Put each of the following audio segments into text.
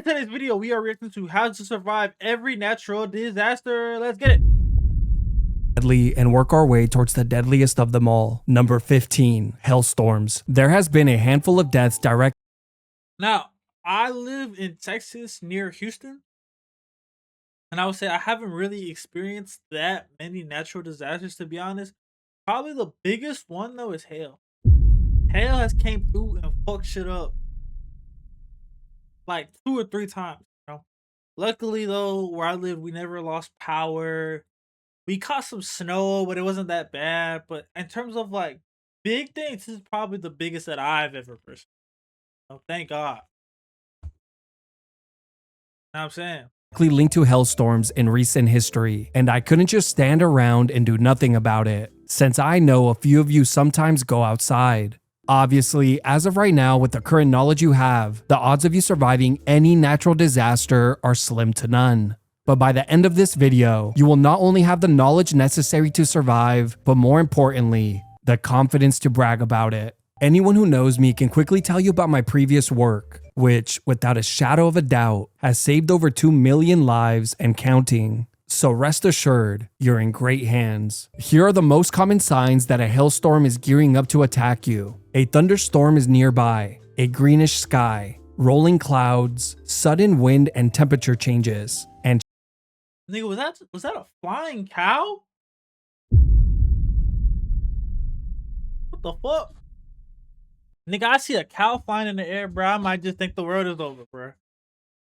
today's video, we are reacting to how to survive every natural disaster. Let's get it. And work our way towards the deadliest of them all. Number 15, hailstorms. There has been a handful of deaths direct. Now, I live in Texas near Houston, and I would say I haven't really experienced that many natural disasters, to be honest. Probably the biggest one though is hail. Hail has came through and fucked shit up like 2 or 3 times. Luckily though, where I live, we never lost power. We caught some snow, but it wasn't that bad. But in terms of like big things, this is probably the biggest that I've ever personally. Oh, thank God. You know what I'm saying? Linked to hailstorms in recent history, and I couldn't just stand around and do nothing about it, since I know a few of you sometimes go outside. Obviously, as of right now, with the current knowledge you have, the odds of you surviving any natural disaster are slim to none. But by the end of this video, you will not only have the knowledge necessary to survive, but more importantly, the confidence to brag about it. Anyone who knows me can quickly tell you about my previous work, which, without a shadow of a doubt, has saved over 2 million lives and counting. So rest assured, you're in great hands. Here are the most common signs that a hailstorm is gearing up to attack you. A thunderstorm is nearby, a greenish sky, rolling clouds, sudden wind and temperature changes, and Nigga, was that a flying cow? What the fuck? Nigga, I see a cow flying in the air, bro. I might just think the world is over, bro.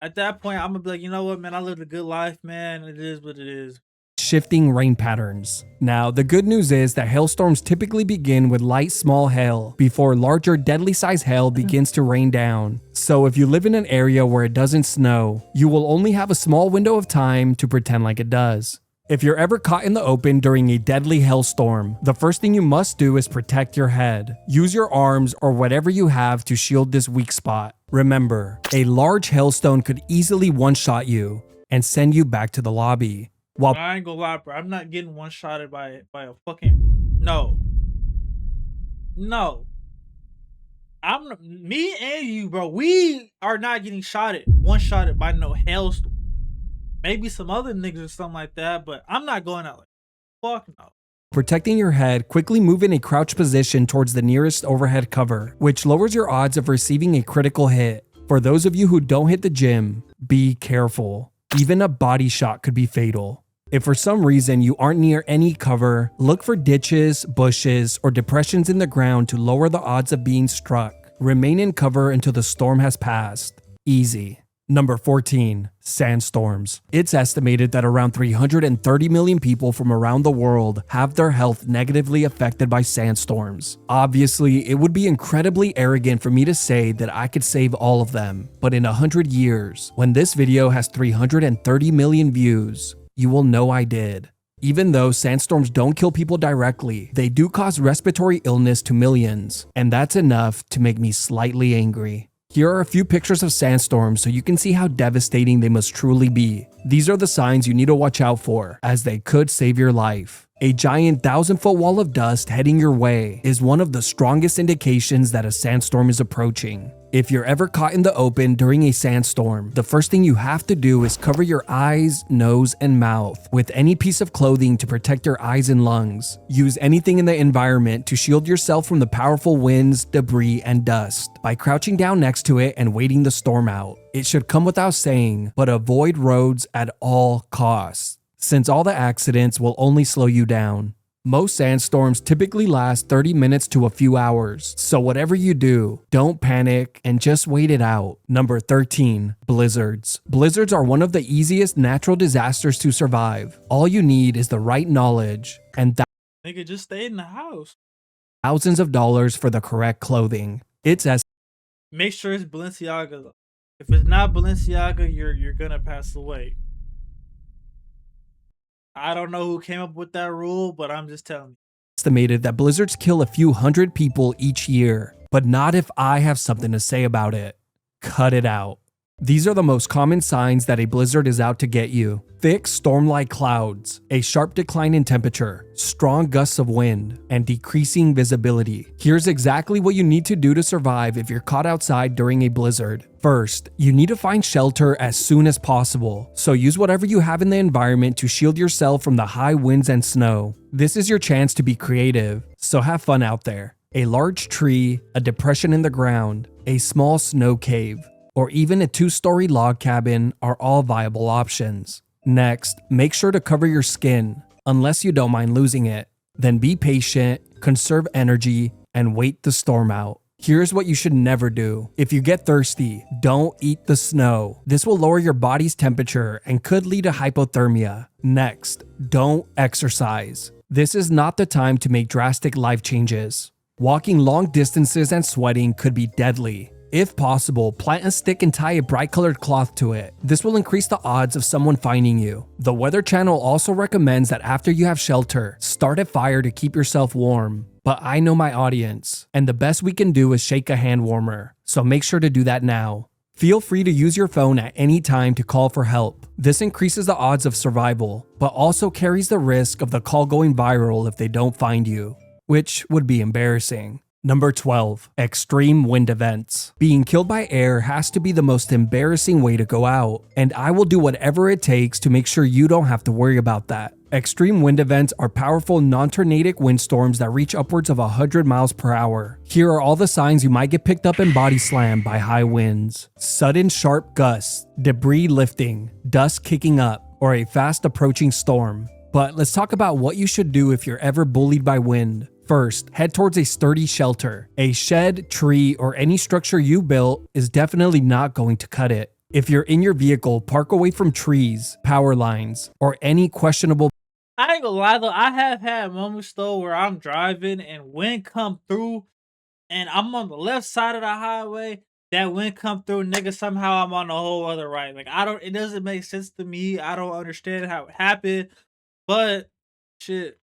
At that point, I'm gonna be like, you know what, man? I lived a good life, man. It is what it is. shifting rain patterns. Now, the good news is that hailstorms typically begin with light, small hail before larger, deadly size hail begins to rain down. So if you live in an area where it doesn't snow, you will only have a small window of time to pretend like it does. If you're ever caught in the open during a deadly hailstorm, the first thing you must do is protect your head. Use your arms or whatever you have to shield this weak spot. Remember, a large hailstone could easily one-shot you and send you back to the lobby. While I ain't gonna lie, bro. I'm not getting one-shotted by a fucking no. Me and you, bro. We are not getting one-shotted by no hailstorm. Maybe some other niggas or something like that, but I'm not going out like fuck no. protecting your head, quickly move in a crouch position towards the nearest overhead cover, which lowers your odds of receiving a critical hit. For those of you who don't hit the gym, be careful. Even a body shot could be fatal. If for some reason you aren't near any cover, look for ditches, bushes, or depressions in the ground to lower the odds of being struck. Remain in cover until the storm has passed. Easy. Number 14, sandstorms. It's estimated that around 330 million people from around the world have their health negatively affected by sandstorms. Obviously, it would be incredibly arrogant for me to say that I could save all of them, but in 100 years, when this video has 330 million views, you will know I did. Even though sandstorms don't kill people directly, they do cause respiratory illness to millions, and that's enough to make me slightly angry. Here are a few pictures of sandstorms so you can see how devastating they must truly be. These are the signs you need to watch out for, as they could save your life. A giant 1,000-foot wall of dust heading your way is one of the strongest indications that a sandstorm is approaching. If you're ever caught in the open during a sandstorm, the first thing you have to do is cover your eyes, nose, and mouth with any piece of clothing to protect your eyes and lungs. Use anything in the environment to shield yourself from the powerful winds, debris, and dust by crouching down next to it and waiting the storm out. It should come without saying, but avoid roads at all costs, since all the accidents will only slow you down. Most sandstorms typically last 30 minutes to a few hours, so whatever you do, don't panic and just wait it out. Number 13, blizzards. Blizzards are one of the easiest natural disasters to survive. All you need is the right knowledge and Nigga, just stay in the house. thousands of dollars for the correct clothing. It's as Make sure it's Balenciaga though. If it's not Balenciaga, you're gonna pass away. I don't know who came up with that rule, but I'm just telling you. estimated that blizzards kill a few hundred people each year, but not if I have something to say about it. Cut it out. These are the most common signs that a blizzard is out to get you. Thick storm-like clouds, a sharp decline in temperature, strong gusts of wind, and decreasing visibility. Here's exactly what you need to do to survive if you're caught outside during a blizzard. First, you need to find shelter as soon as possible, so use whatever you have in the environment to shield yourself from the high winds and snow. This is your chance to be creative, so have fun out there. A large tree, a depression in the ground, a small snow cave, or even a 2-story log cabin are all viable options. Next, make sure to cover your skin, unless you don't mind losing it. Then be patient, conserve energy, and wait the storm out. Here's what you should never do. If you get thirsty, don't eat the snow. This will lower your body's temperature and could lead to hypothermia. Next, don't exercise. This is not the time to make drastic life changes. Walking long distances and sweating could be deadly. If possible, plant a stick and tie a bright colored cloth to it. This will increase the odds of someone finding you. The Weather Channel also recommends that after you have shelter, start a fire to keep yourself warm. But I know my audience, and the best we can do is shake a hand warmer, so make sure to do that now. Feel free to use your phone at any time to call for help. This increases the odds of survival, but also carries the risk of the call going viral if they don't find you, which would be embarrassing. Number 12. Extreme wind events. Being killed by air has to be the most embarrassing way to go out, and I will do whatever it takes to make sure you don't have to worry about that. Extreme wind events are powerful non-tornadic windstorms that reach upwards of 100 miles per hour. Here are all the signs you might get picked up and body slammed by high winds. Sudden sharp gusts, debris lifting, dust kicking up, or a fast approaching storm. But let's talk about what you should do if you're ever bullied by wind. First, head towards a sturdy shelter. A shed, tree, or any structure you built is definitely not going to cut it. If you're in your vehicle, park away from trees, power lines, or any questionable. I ain't gonna lie though, I have had moments though where I'm driving and wind come through and I'm on the left side of the highway. That wind come through, nigga. Somehow I'm on the whole other right. Like it doesn't make sense to me. I don't understand how it happened, but shit.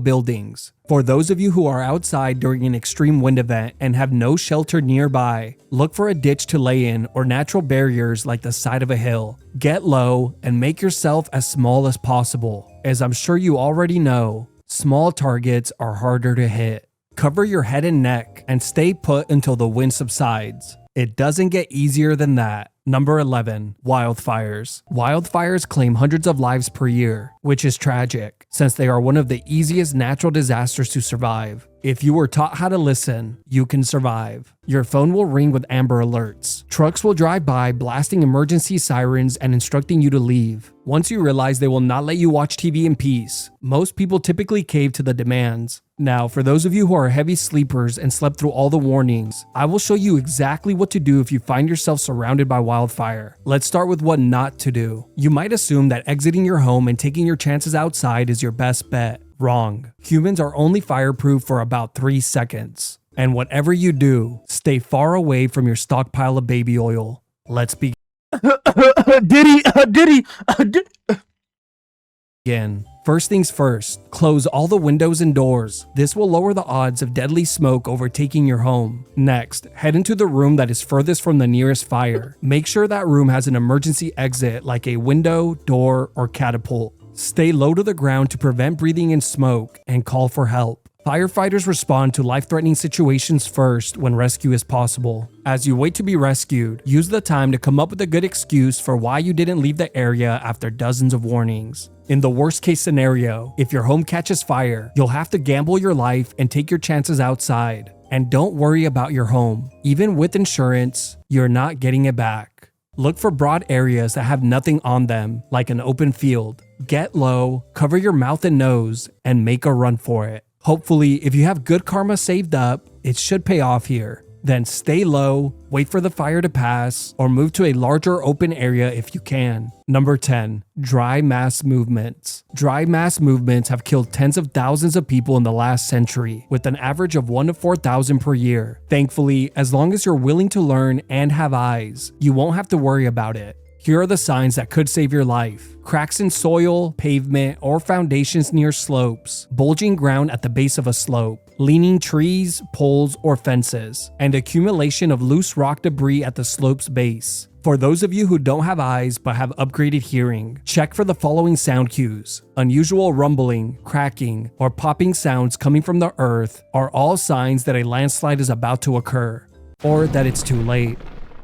Buildings. For those of you who are outside during an extreme wind event and have no shelter nearby, look for a ditch to lay in or natural barriers like the side of a hill. Get low and make yourself as small as possible. As I'm sure you already know, small targets are harder to hit. Cover your head and neck and stay put until the wind subsides. It doesn't get easier than that. Number 11. Wildfires. Wildfires claim hundreds of lives per year, which is tragic, since they are one of the easiest natural disasters to survive. If you were taught how to listen, you can survive. Your phone will ring with Amber Alerts. Trucks will drive by blasting emergency sirens and instructing you to leave. Once you realize they will not let you watch TV in peace, most people typically cave to the demands. Now, for those of you who are heavy sleepers and slept through all the warnings, I will show you exactly what to do if you find yourself surrounded by wildfire. Let's start with what not to do. You might assume that exiting your home and taking your chances outside is your best bet. Wrong. Humans are only fireproof for about 3 seconds. And whatever you do, stay far away from your stockpile of baby oil. Let's begin. Again. First things first, close all the windows and doors. This will lower the odds of deadly smoke overtaking your home. Next, head into the room that is furthest from the nearest fire. Make sure that room has an emergency exit like a window, door, or catapult. Stay low to the ground to prevent breathing in smoke and call for help. Firefighters respond to life-threatening situations first when rescue is possible. As you wait to be rescued, use the time to come up with a good excuse for why you didn't leave the area after dozens of warnings. In the worst case scenario, if your home catches fire, you'll have to gamble your life and take your chances outside. And don't worry about your home. Even with insurance, you're not getting it back. Look for broad areas that have nothing on them, like an open field. Get low, cover your mouth and nose, and make a run for it. Hopefully, if you have good karma saved up, it should pay off here. Then stay low, wait for the fire to pass, or move to a larger open area if you can. Number 10. Dry mass movements. Dry mass movements have killed tens of thousands of people in the last century, with an average of 1 to 4,000 per year. Thankfully, as long as you're willing to learn and have eyes, you won't have to worry about it. Here are the signs that could save your life. Cracks in soil, pavement, or foundations near slopes, bulging ground at the base of a slope, leaning trees, poles, or fences, and accumulation of loose rock debris at the slope's base. For those of you who don't have eyes but have upgraded hearing, check for the following sound cues. Unusual rumbling, cracking, or popping sounds coming from the earth are all signs that a landslide is about to occur, or that it's too late.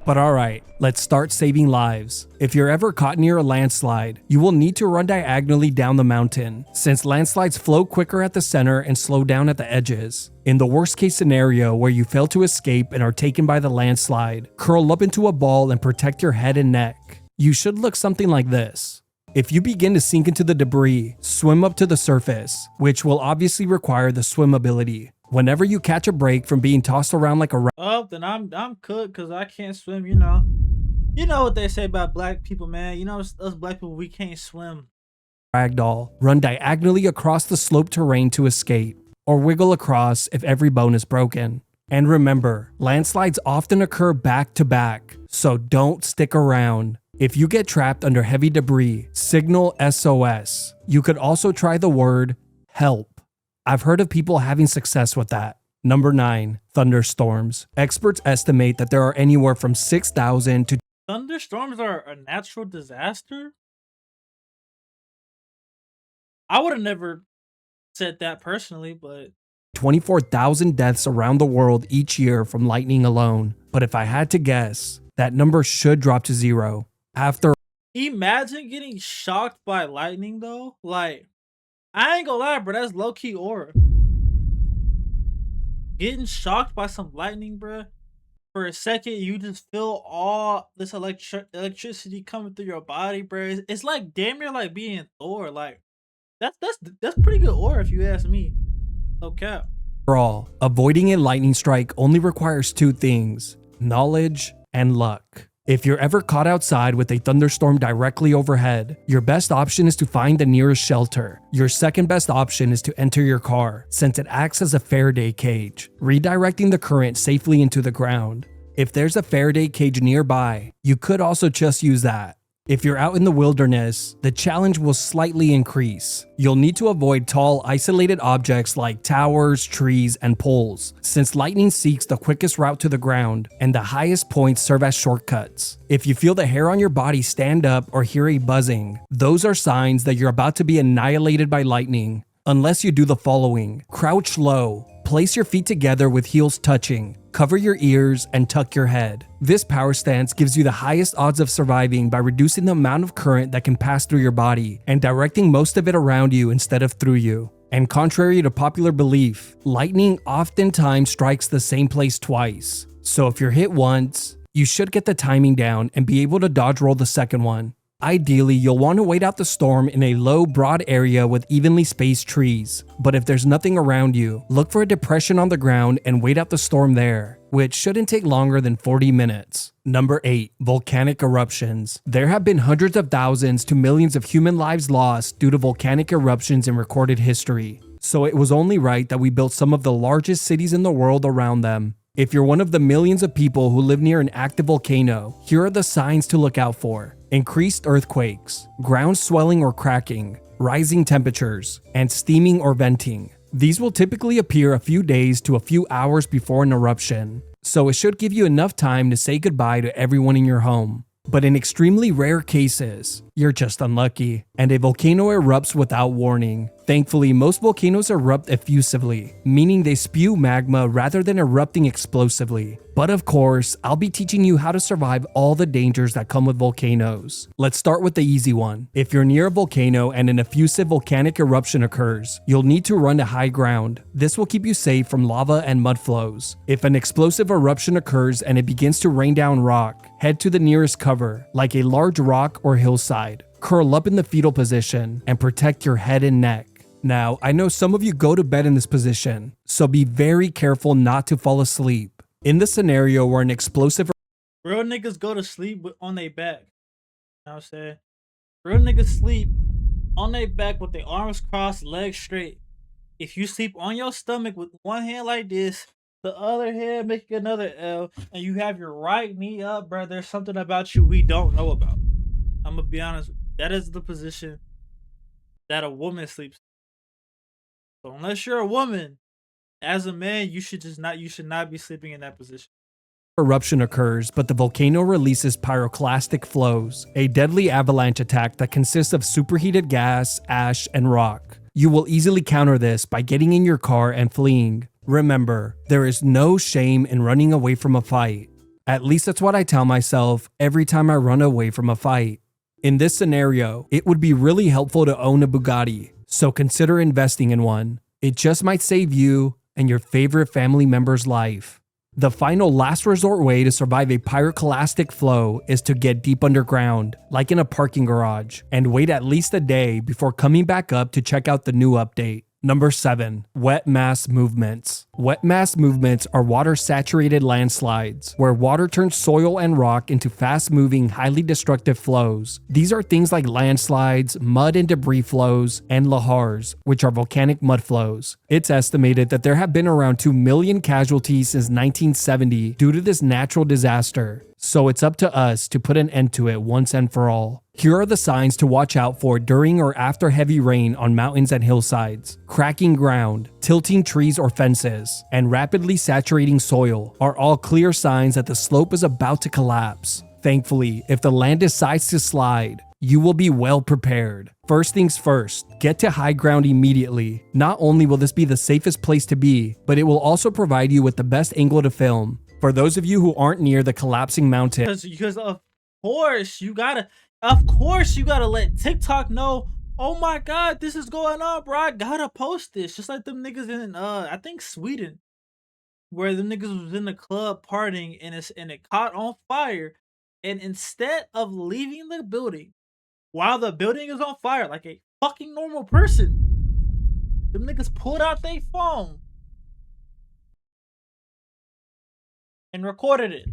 But alright, let's start saving lives. If you're ever caught near a landslide, you will need to run diagonally down the mountain, since landslides flow quicker at the center and slow down at the edges. In the worst case scenario where you fail to escape and are taken by the landslide, curl up into a ball and protect your head and neck. You should look something like this. If you begin to sink into the debris, swim up to the surface, which will obviously require the swim ability. Whenever you catch a break from being tossed around like a Oh, then I'm cooked because I can't swim. You know. You know what they say about black people, man. You know us black people, we can't swim. ragdoll, run diagonally across the sloped terrain to escape, or wiggle across if every bone is broken. And remember, landslides often occur back to back, so don't stick around. If you get trapped under heavy debris, signal SOS. You could also try the word help. I've heard of people having success with that. Number 9, thunderstorms. Experts estimate that there are anywhere from 6,000 to Thunderstorms are a natural disaster? I would have never said that personally, but 24,000 deaths around the world each year from lightning alone. But if I had to guess, that number should drop to 0. After imagine getting shocked by lightning though. Like, I ain't gonna lie, bro. That's low key aura. Getting shocked by some lightning, bro. For a second, you just feel all this electricity coming through your body, bro. It's like damn near like being Thor. Like that's pretty good aura if you ask me. No cap. all, avoiding a lightning strike only requires 2 things: knowledge and luck. If you're ever caught outside with a thunderstorm directly overhead, your best option is to find the nearest shelter. Your second best option is to enter your car, since it acts as a Faraday cage, redirecting the current safely into the ground. If there's a Faraday cage nearby, you could also just use that. If you're out in the wilderness, the challenge will slightly increase. You'll need to avoid tall, isolated objects like towers, trees, and poles, since lightning seeks the quickest route to the ground, and the highest points serve as shortcuts. If you feel the hair on your body stand up or hear a buzzing, those are signs that you're about to be annihilated by lightning. Unless you do the following: crouch low, place your feet together with heels touching, cover your ears, and tuck your head. This power stance gives you the highest odds of surviving by reducing the amount of current that can pass through your body and directing most of it around you instead of through you. And contrary to popular belief, lightning oftentimes strikes the same place twice. So if you're hit once, you should get the timing down and be able to dodge roll the second one. Ideally, you'll want to wait out the storm in a low, broad area with evenly spaced trees. But if there's nothing around you, look for a depression on the ground and wait out the storm there, which shouldn't take longer than 40 minutes. Number 8, volcanic eruptions. There have been hundreds of thousands to millions of human lives lost due to volcanic eruptions in recorded history. So it was only right that we built some of the largest cities in the world around them. If you're one of the millions of people who live near an active volcano, here are the signs to look out for: increased earthquakes, ground swelling or cracking, rising temperatures, and steaming or venting. These will typically appear a few days to a few hours before an eruption, so it should give you enough time to say goodbye to everyone in your home. But in extremely rare cases, you're just unlucky, and a volcano erupts without warning. Thankfully, most volcanoes erupt effusively, meaning they spew magma rather than erupting explosively. But of course, I'll be teaching you how to survive all the dangers that come with volcanoes. Let's start with the easy one. If you're near a volcano and an effusive volcanic eruption occurs, you'll need to run to high ground. This will keep you safe from lava and mud flows. If an explosive eruption occurs and it begins to rain down rock, head to the nearest cover, like a large rock or hillside. Curl up in the fetal position and protect your head and neck. Now, I know some of you go to bed in this position, so be very careful not to fall asleep. In the scenario where an explosive real niggas go to sleep on their back. You know what I'm saying? Real niggas sleep on their back with their arms crossed, legs straight. If you sleep on your stomach with one hand like this, the other hand making another L, and you have your right knee up, bro, there's something about you we don't know about. I'm gonna be honest. That is the position that a woman sleeps. So unless you're a woman, as a man, you should not be sleeping in that position. eruption occurs, but the volcano releases pyroclastic flows, a deadly avalanche attack that consists of superheated gas, ash, and rock. You will easily counter this by getting in your car and fleeing. Remember, there is no shame in running away from a fight. At least that's what I tell myself every time I run away from a fight. In this scenario, it would be really helpful to own a Bugatti, so consider investing in one. It just might save you and your favorite family member's life. The final last resort way to survive a pyroclastic flow is to get deep underground, like in a parking garage, and wait at least a day before coming back up to check out the new update. Number 7. Wet mass movements. Wet mass movements are water-saturated landslides, where water turns soil and rock into fast-moving, highly destructive flows. These are things like landslides, mud and debris flows, and lahars, which are volcanic mud flows. It's estimated that there have been around 2 million casualties since 1970 due to this natural disaster. So it's up to us to put an end to it once and for all. Here are the signs to watch out for during or after heavy rain on mountains and hillsides. Cracking ground, tilting trees or fences, and rapidly saturating soil are all clear signs that the slope is about to collapse. Thankfully, if the land decides to slide, you will be well prepared. First things first, get to high ground immediately. Not only will this be the safest place to be, but it will also provide you with the best angle to film. For those of you who aren't near the collapsing mountain, Because of course you gotta let TikTok know, oh my god, this is going on, bro. I gotta post this. Just like them niggas in I think Sweden, where the niggas was in the club partying and it caught on fire. And instead of leaving the building while the building is on fire like a fucking normal person, them niggas pulled out their phone and recorded it.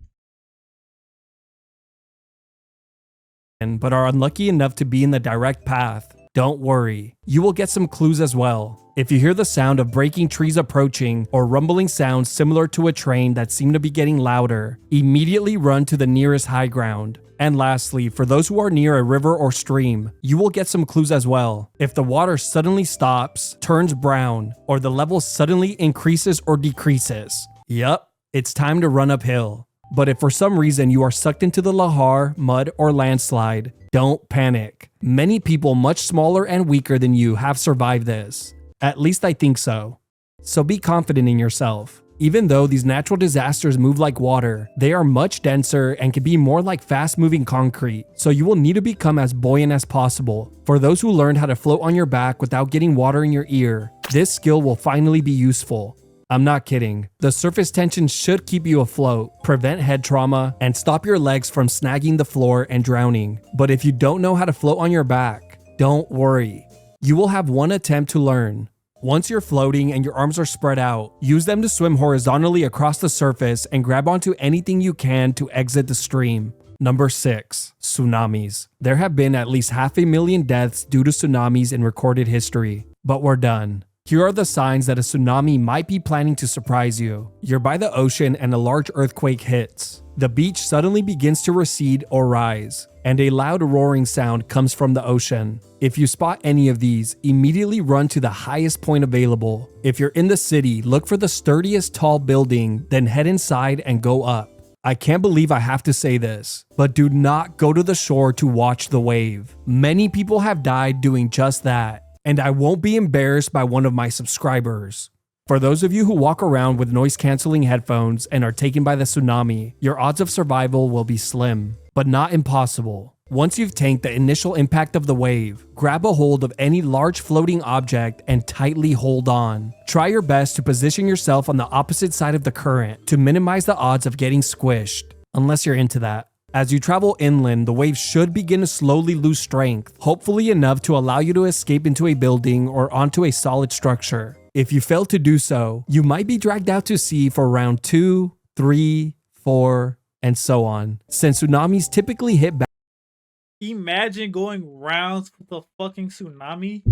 but are unlucky enough to be in the direct path, don't worry. You will get some clues as well. If you hear the sound of breaking trees approaching or rumbling sounds similar to a train that seem to be getting louder, immediately run to the nearest high ground. And lastly, for those who are near a river or stream, you will get some clues as well. If the water suddenly stops, turns brown, or the level suddenly increases or decreases, yup, it's time to run uphill. But if for some reason you are sucked into the lahar, mud, or landslide, don't panic. Many people much smaller and weaker than you have survived this. At least I think so. So be confident in yourself. Even though these natural disasters move like water, they are much denser and can be more like fast-moving concrete, so you will need to become as buoyant as possible. For those who learned how to float on your back without getting water in your ear, this skill will finally be useful. I'm not kidding. The surface tension should keep you afloat, prevent head trauma, and stop your legs from snagging the floor and drowning. But if you don't know how to float on your back, don't worry. You will have one attempt to learn. Once you're floating and your arms are spread out, use them to swim horizontally across the surface and grab onto anything you can to exit the stream. Number 6. Tsunamis. There have been at least 500,000 deaths due to tsunamis in recorded history. But we're done. Here are the signs that a tsunami might be planning to surprise you. You're by the ocean and a large earthquake hits. The beach suddenly begins to recede or rise, and a loud roaring sound comes from the ocean. If you spot any of these, immediately run to the highest point available. If you're in the city, look for the sturdiest tall building, then head inside and go up. I can't believe I have to say this, but do not go to the shore to watch the wave. Many people have died doing just that. And I won't be embarrassed by one of my subscribers. For those of you who walk around with noise-canceling headphones and are taken by the tsunami, your odds of survival will be slim, but not impossible. Once you've tanked the initial impact of the wave, grab a hold of any large floating object and tightly hold on. Try your best to position yourself on the opposite side of the current to minimize the odds of getting squished, unless you're into that. As you travel inland, the waves should begin to slowly lose strength, hopefully enough to allow you to escape into a building or onto a solid structure. If you fail to do so, you might be dragged out to sea for round 2, 3, 4, and so on, since tsunamis typically hit back. Imagine going rounds with a fucking tsunami.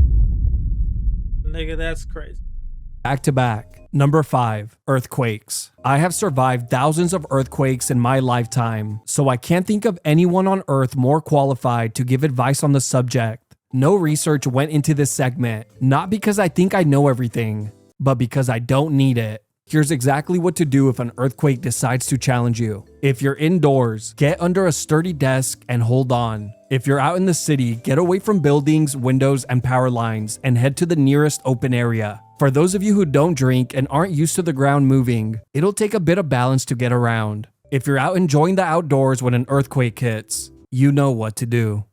Nigga, that's crazy. Back to back. Number 5. Earthquakes. I have survived thousands of earthquakes in my lifetime, so I can't think of anyone on Earth more qualified to give advice on the subject. No research went into this segment, not because I think I know everything, but because I don't need it. Here's exactly what to do if an earthquake decides to challenge you. If you're indoors, get under a sturdy desk and hold on. If you're out in the city, get away from buildings, windows, and power lines and head to the nearest open area. For those of you who don't drink and aren't used to the ground moving, it'll take a bit of balance to get around. If you're out enjoying the outdoors when an earthquake hits, you know what to do.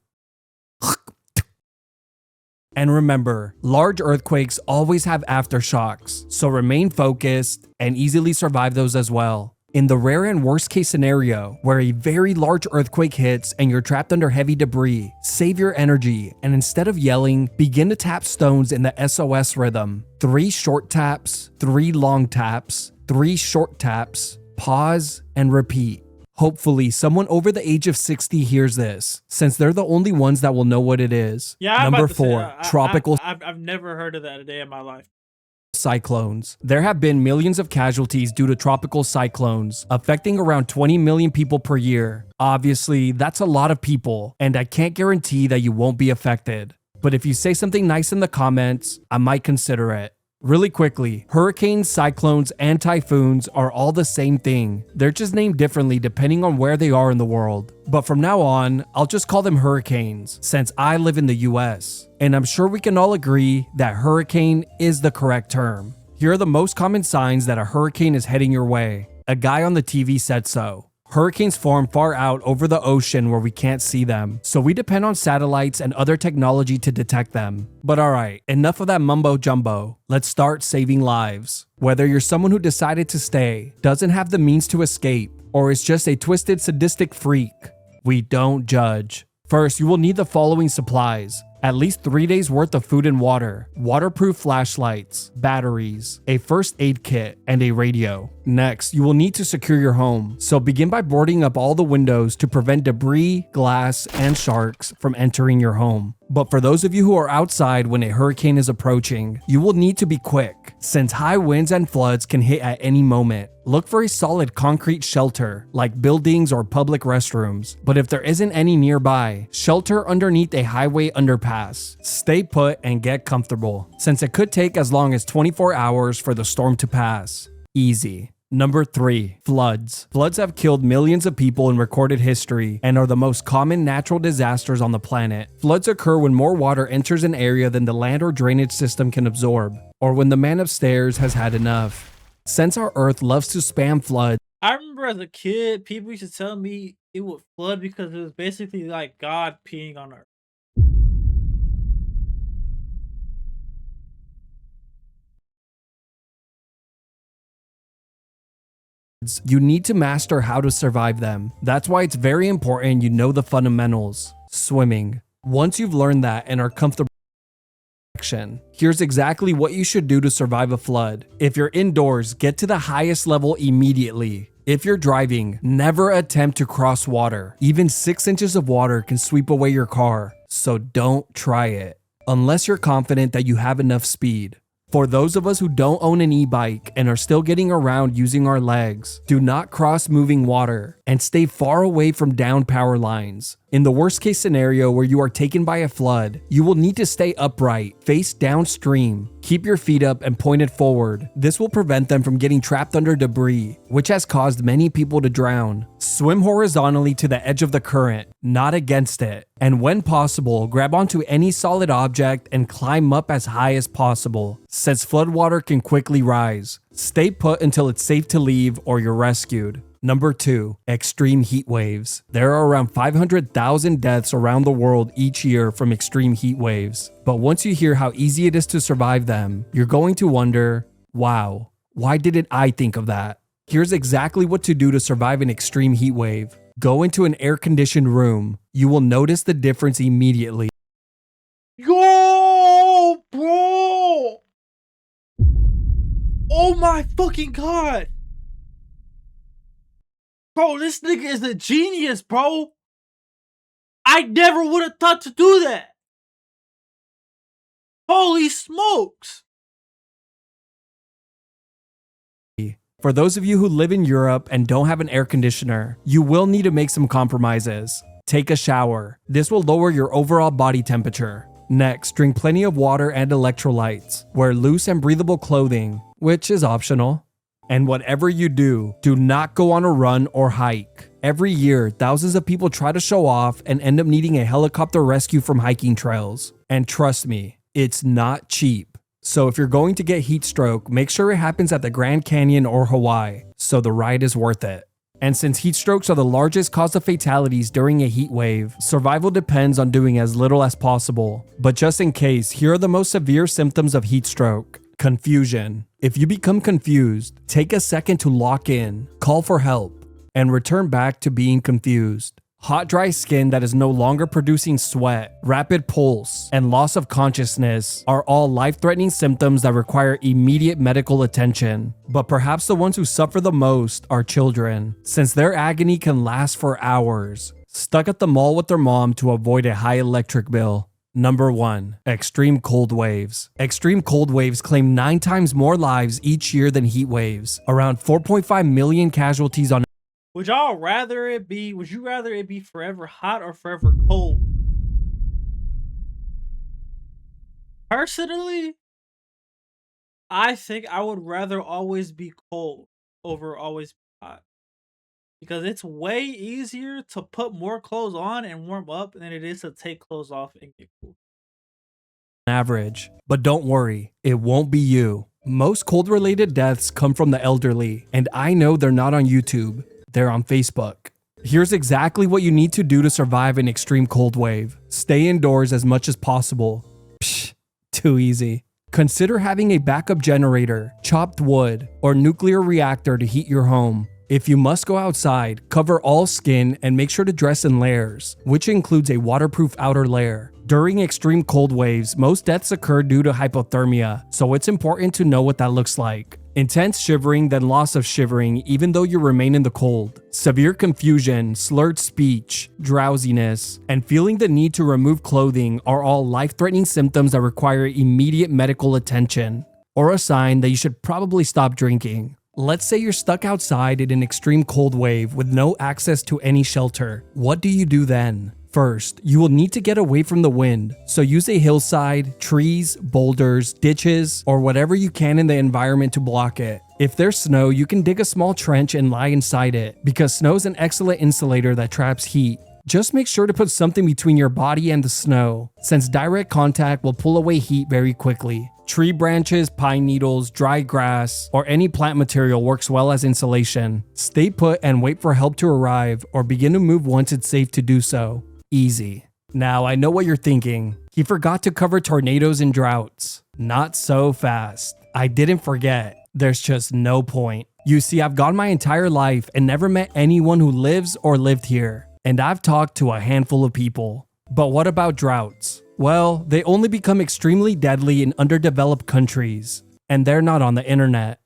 And remember, large earthquakes always have aftershocks, so remain focused and easily survive those as well. In the rare and worst case scenario, where a very large earthquake hits and you're trapped under heavy debris, save your energy and instead of yelling, begin to tap stones in the SOS rhythm. 3 short taps, 3 long taps, 3 short taps, pause, and repeat. Hopefully, someone over the age of 60 hears this, since they're the only ones that will know what it is. Yeah, I'm Number about to say, 4, tropical I've never heard of that a day in my life. cyclones. There have been millions of casualties due to tropical cyclones, affecting around 20 million people per year. Obviously, that's a lot of people, and I can't guarantee that you won't be affected. But if you say something nice in the comments, I might consider it. Really quickly, hurricanes, cyclones, and typhoons are all the same thing. They're just named differently depending on where they are in the world. But from now on, I'll just call them hurricanes, since I live in the US. And I'm sure we can all agree that hurricane is the correct term. Here are the most common signs that a hurricane is heading your way. A guy on the TV said so. Hurricanes form far out over the ocean where we can't see them, so we depend on satellites and other technology to detect them. But alright, enough of that mumbo jumbo. Let's start saving lives. Whether you're someone who decided to stay, doesn't have the means to escape, or is just a twisted sadistic freak, we don't judge. First, you will need the following supplies. At least 3 days worth of food and water, waterproof flashlights, batteries, a first aid kit, and a radio. Next, you will need to secure your home, so begin by boarding up all the windows to prevent debris, glass, and sharks from entering your home. But for those of you who are outside when a hurricane is approaching, you will need to be quick, since high winds and floods can hit at any moment. Look for a solid concrete shelter, like buildings or public restrooms, but if there isn't any nearby, shelter underneath a highway underpass. Stay put and get comfortable, since it could take as long as 24 hours for the storm to pass. Easy. Number 3. Floods. Floods have killed millions of people in recorded history and are the most common natural disasters on the planet. Floods occur when more water enters an area than the land or drainage system can absorb, or when the man upstairs has had enough. Since our earth loves to spam floods, I remember as a kid, people used to tell me it would flood because it was basically like God peeing on Earth. you need to master how to survive them. That's why it's very important you know the fundamentals. Swimming. Once you've learned that and are comfortable, here's exactly what you should do to survive a flood. If you're indoors, get to the highest level immediately. If you're driving, never attempt to cross water. Even 6 inches of water can sweep away your car, so don't try it, unless you're confident that you have enough speed. For those of us who don't own an e-bike and are still getting around using our legs, do not cross moving water and stay far away from down power lines. In the worst case scenario where you are taken by a flood, you will need to stay upright, face downstream, keep your feet up and pointed forward. This will prevent them from getting trapped under debris, which has caused many people to drown. Swim horizontally to the edge of the current, not against it. And when possible, grab onto any solid object and climb up as high as possible, since floodwater can quickly rise. Stay put until it's safe to leave or you're rescued. Number 2. Extreme heat waves. There are around 500,000 deaths around the world each year from extreme heat waves. But once you hear how easy it is to survive them, you're going to wonder, wow, why didn't I think of that? Here's exactly what to do to survive an extreme heat wave. Go into an air-conditioned room. You will notice the difference immediately. Yo, bro! Oh my fucking god! Bro, this nigga is a genius, bro! I never would have thought to do that! Holy smokes! For those of you who live in Europe and don't have an air conditioner, you will need to make some compromises. Take a shower. This will lower your overall body temperature. Next, drink plenty of water and electrolytes. Wear loose and breathable clothing, which is optional. And whatever you do not go on a run or hike. Every year, thousands of people try to show off and end up needing a helicopter rescue from hiking trails. And trust me, it's not cheap. So if you're going to get heat stroke, make sure it happens at the Grand Canyon or Hawaii, so the ride is worth it. And since heat strokes are the largest cause of fatalities during a heat wave, survival depends on doing as little as possible. But just in case, here are the most severe symptoms of heat stroke. Confusion. If you become confused, take a second to lock in, call for help, and return back to being confused. Hot, dry skin that is no longer producing sweat, rapid pulse, and loss of consciousness are all life-threatening symptoms that require immediate medical attention. But perhaps the ones who suffer the most are children, since their agony can last for hours, stuck at the mall with their mom to avoid a high electric bill. Number 1. Extreme cold waves. Extreme cold waves claim 9 times more lives each year than heat waves. Around 4.5 million casualties on Would you rather it be forever hot or forever cold? Personally, I think I would rather always be cold over always be hot. Because it's way easier to put more clothes on and warm up than it is to take clothes off and get cool. average. But don't worry, it won't be you. Most cold-related deaths come from the elderly, and I know they're not on YouTube, they're on Facebook. Here's exactly what you need to do to survive an extreme cold wave. Stay indoors as much as possible. Psh, too easy. Consider having a backup generator, chopped wood, or nuclear reactor to heat your home. If you must go outside, cover all skin and make sure to dress in layers, which includes a waterproof outer layer. During extreme cold waves, most deaths occur due to hypothermia, so it's important to know what that looks like. Intense shivering, then loss of shivering even though you remain in the cold. Severe confusion, slurred speech, drowsiness, and feeling the need to remove clothing are all life-threatening symptoms that require immediate medical attention, or a sign that you should probably stop drinking. Let's say you're stuck outside in an extreme cold wave with no access to any shelter. What do you do then? First, you will need to get away from the wind, so use a hillside, trees, boulders, ditches, or whatever you can in the environment to block it. If there's snow, you can dig a small trench and lie inside it, because snow is an excellent insulator that traps heat. Just make sure to put something between your body and the snow, since direct contact will pull away heat very quickly. Tree branches, pine needles, dry grass, or any plant material works well as insulation. Stay put and wait for help to arrive, or begin to move once it's safe to do so. Easy. Now I know what you're thinking. He forgot to cover tornadoes and droughts. Not so fast. I didn't forget. There's just no point. You see, I've gone my entire life and never met anyone who lives or lived here. And I've talked to a handful of people. But what about droughts? Well, they only become extremely deadly in underdeveloped countries. And they're not on the internet.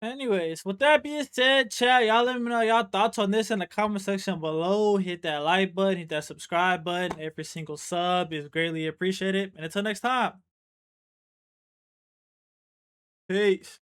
Anyways, with that being said, chat, y'all let me know y'all thoughts on this in the comment section below. Hit that like button, hit that subscribe button. Every single sub is greatly appreciated. And until next time, peace.